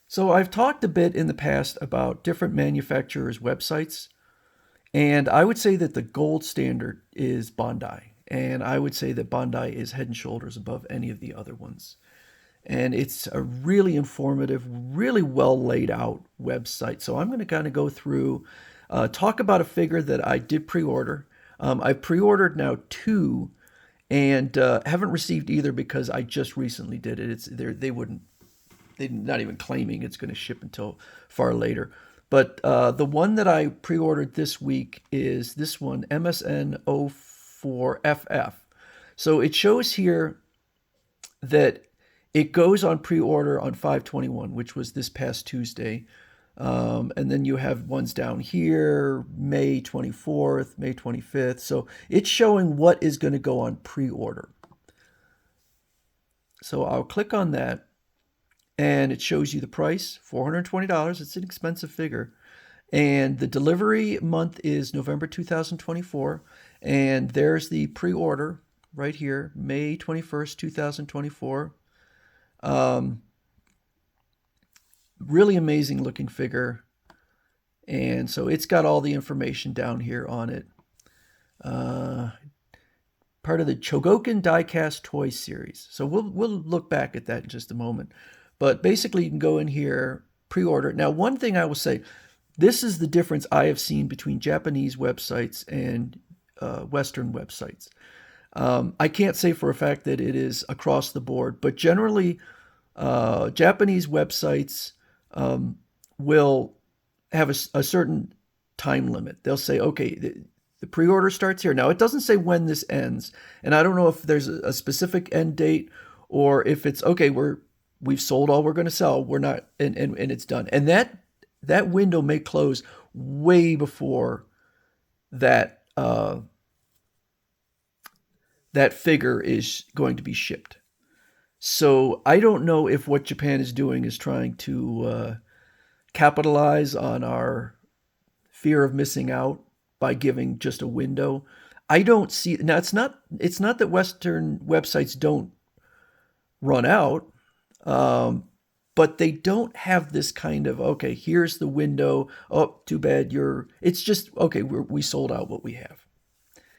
So I've talked a bit in the past about different manufacturers' websites, and I would say that the gold standard is Bandai. And I would say that Bandai is head and shoulders above any of the other ones. And it's a really informative, really well laid out website. So I'm going to kind of go through, talk about a figure that I did pre order. I've pre ordered now two and haven't received either because I just recently did it. They wouldn't, they're not even claiming it's going to ship until far later. But the one that I pre-ordered this week is this one, MSN-04FF. So it shows here that it goes on pre-order on 5/21, which was this past Tuesday. And then you have ones down here, May 24th, May 25th. So it's showing what is going to go on pre-order. So I'll click on that and it shows you the price, $420. It's an expensive figure. And the delivery month is November 2024. And there's the pre-order right here, May 21st, 2024. Really amazing looking figure. And so it's got all the information down here on it. Part of the Chogokin diecast toy series. So we'll look back at that in just a moment. But basically, you can go in here, pre-order. Now, one thing I will say, this is the difference I have seen between Japanese websites and Western websites. I can't say for a fact that it is across the board, but generally, Japanese websites will have a certain time limit. They'll say, okay, the pre-order starts here. Now, it doesn't say when this ends, and I don't know if there's a specific end date or if it's, okay, we've sold all we're going to sell. We're not, and it's done. And that window may close way before that that figure is going to be shipped. So I don't know if what Japan is doing is trying to capitalize on our fear of missing out by giving just a window. I don't see now. It's not that Western websites don't run out. But they don't have this kind of, okay, here's the window. Oh, too bad it's just, okay, we sold out what we have.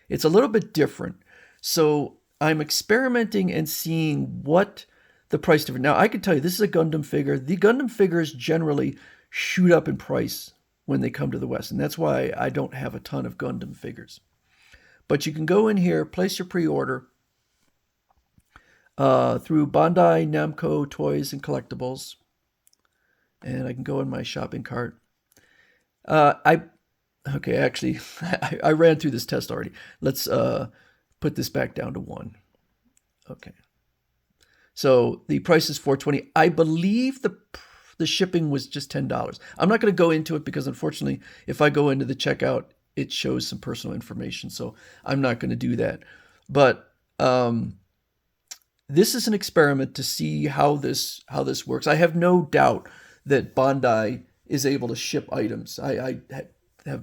It's a little bit different. So I'm experimenting and seeing what the price difference. Now, I can tell you, this is a Gundam figure. The Gundam figures generally shoot up in price when they come to the West. And that's why I don't have a ton of Gundam figures. But you can go in here, place your pre-order, through Bandai Namco Toys and Collectibles. And I can go in my shopping cart. Actually, I ran through this test already. Let's put this back down to 1. Okay. So the price is $420. I believe the shipping was just $10. I'm not going to go into it because unfortunately, if I go into the checkout, it shows some personal information. So I'm not going to do that. But this is an experiment to see how this works. I have no doubt that Bandai is able to ship items. I have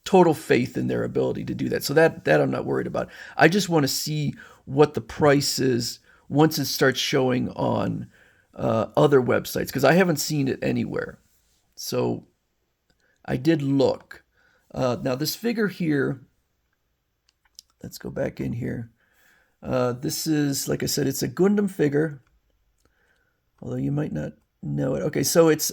total faith in their ability to do that. So that I'm not worried about. I just want to see what the price is once it starts showing on other websites, because I haven't seen it anywhere. So I did look. Now this figure here, let's go back in here. This is, like I said, it's a Gundam figure, although you might not know it. Okay, so it's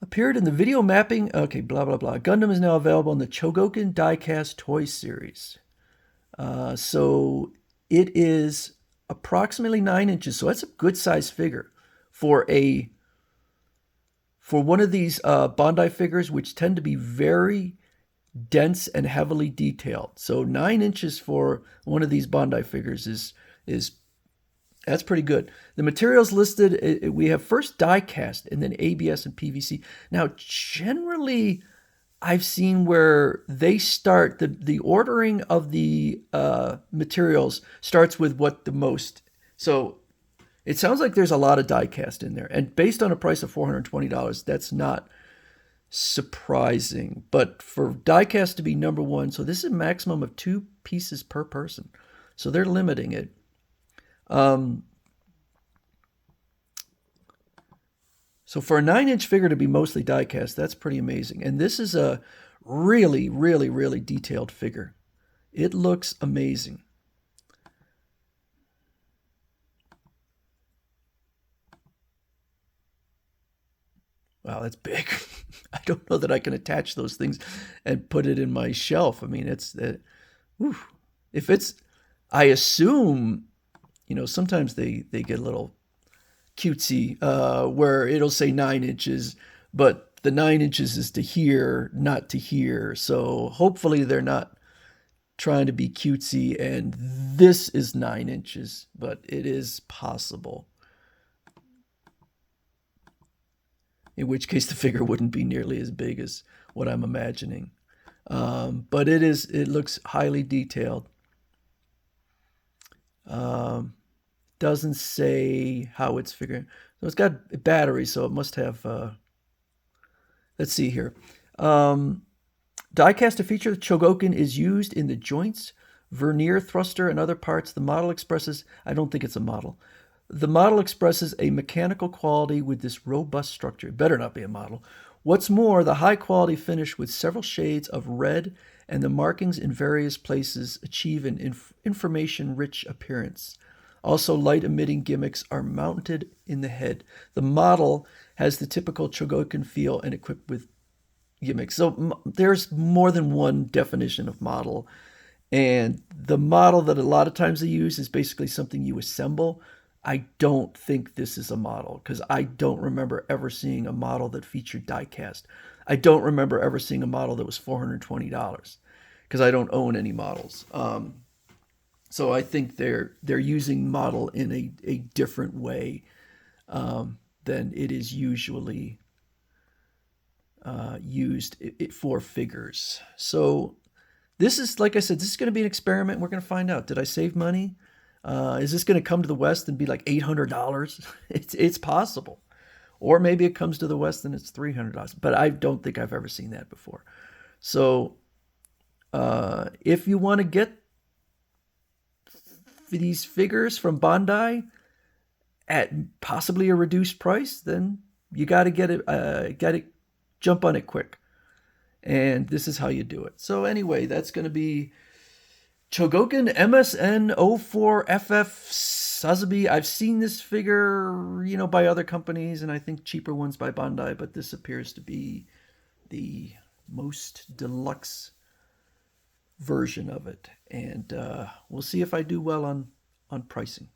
appeared in the video mapping. Okay, blah, blah, blah. Gundam is now available in the Chogokin diecast toy series. So it is approximately 9 inches. So that's a good size figure for one of these Bandai figures, which tend to be very dense and heavily detailed. So 9 inches for one of these Bandai figures is that's pretty good. The materials listed, we have first die cast and then ABS and PVC. Now, generally, I've seen where they start, the ordering of the materials starts with what the most. So it sounds like there's a lot of die cast in there. And based on a price of $420, that's not surprising. But for die cast to be number one, so this is a maximum of 2 pieces per person. So they're limiting it. So for a 9-inch figure to be mostly die cast, that's pretty amazing. And this is a really, really, really detailed figure. It looks amazing. Wow, that's big. I don't know that I can attach those things and put it in my shelf. I mean, if it's, I assume, sometimes they get a little cutesy, where it'll say 9 inches, but the 9 inches is to here, not to here. So hopefully they're not trying to be cutesy and this is 9 inches, but it is possible. In which case the figure wouldn't be nearly as big as what I'm imagining. But it looks highly detailed. Doesn't say how it's figuring. So it's got a battery, so it must have. Let's see here. Die-cast feature, Chogokin is used in the joints, vernier thruster, and other parts. The model expresses, I don't think it's a model. The model expresses a mechanical quality with this robust structure. It better not be a model. What's more, the high-quality finish with several shades of red and the markings in various places achieve an information-rich appearance. Also, light-emitting gimmicks are mounted in the head. The model has the typical Chogokin feel and equipped with gimmicks. So there's more than one definition of model. And the model that a lot of times they use is basically something you assemble. I don't think this is a model because I don't remember ever seeing a model that featured die-cast. I don't remember ever seeing a model that was $420 because I don't own any models. So I think they're using model in a different way than it is usually used for figures. So this is, like I said, this is going to be an experiment. We're going to find out. Did I save money? Is this going to come to the West and be like $800? It's possible. Or maybe it comes to the West and it's $300. But I don't think I've ever seen that before. So if you want to get these figures from Bandai at possibly a reduced price, then you got to get it, jump on it quick. And this is how you do it. So anyway, that's going to be Chogokin MSN-04FF Sazabi. I've seen this figure, by other companies, and I think cheaper ones by Bandai, but this appears to be the most deluxe version of it. And we'll see if I do well on pricing.